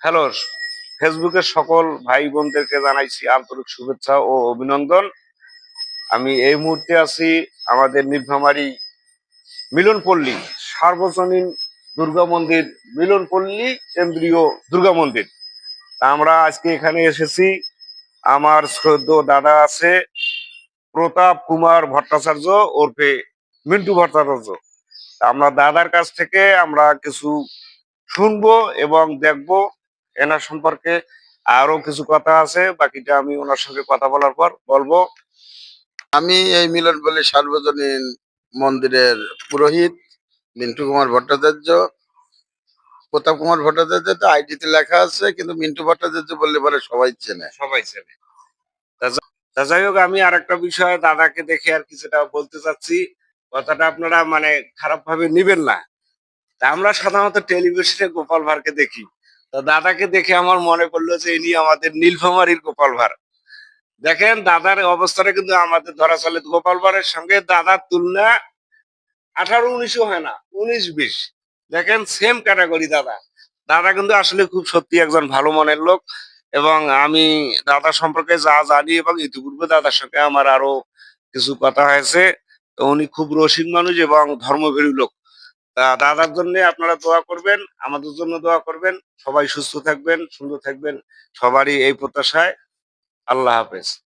Hello, ফেসবুকের সকল ভাই বোনদেরকে জানাইছি আন্তরিক শুভেচ্ছা ও অভিনন্দন। আমি এই মুহূর্তে আছি আমাদের নীলফামারী মিলনপল্লী সার্বজনীন দুর্গা মন্দির, মিলনপল্লী কেন্দ্রীয় দুর্গা মন্দির। তা আমরা আজকে এখানে এসেছি। আমার শ্রদ্ধেয় দাদা আছে প্রতাপ কুমার ভট্টাচার্য ওরফে মিন্টু ভট্টাচার্য। তা আমরা দাদার কাছ থেকে আমরা কিছু শুনবো এবং দেখবো। এনার সম্পর্কে আরো কিছু কথা আছে, বাকিটা আমি ওনার সঙ্গে কথা বলার পর বলবো। আমি এই মিলনপল্লী সার্বজনীন মন্দিরের পুরোহিত মিন্টু কুমার ভট্টাচার্য। প্রতাপ কুমার ভট্টাচার্য তো আইডিতে লেখা আছে, কিন্তু মিন্টু ভট্টাচার্য বললে পরে সবাই চেনে। সবাই ছেলে। যাই হোক, আমি আর একটা বিষয় দাদাকে দেখে আর কিছুটা বলতে চাচ্ছি। কথাটা আপনারা মানে খারাপ ভাবে নিবেন না। তা আমরা সাধারণত টেলিভিশনে গোপাল ভাঁড়কে দেখি। তো দাদাকে দেখে আমার মনে পড়লো যে ইনি আমাদের নীলফামারীর গোপাল ভাঁড়। দেখেন দাদার অবস্থাটা কিন্তু আমাদের ধরা চলে গোপাল ভাঁড়ের সঙ্গে দাদার তুলনা 18-19ও হয় না, 19-20। দেখেন সেম ক্যাটাগরি দাদা। দাদা কিন্তু আসলে খুব সত্যি একজন ভালো মনের লোক। এবং আমি দাদা সম্পর্কে যা জানি এবং ইতিপূর্বে দাদার সঙ্গে আমার আরো কিছু কথা হয়েছে। তো উনি খুব রসিক মানুষ এবং ধর্মভীরু লোক। তা দাদার জন্য আপনারা দোয়া করবেন, আমাদের জন্য দোয়া করবেন। সবাই সুস্থ থাকবেন, সুন্দর থাকবেন, সবারই এই প্রত্যাশায়। আল্লাহ হাফেজ।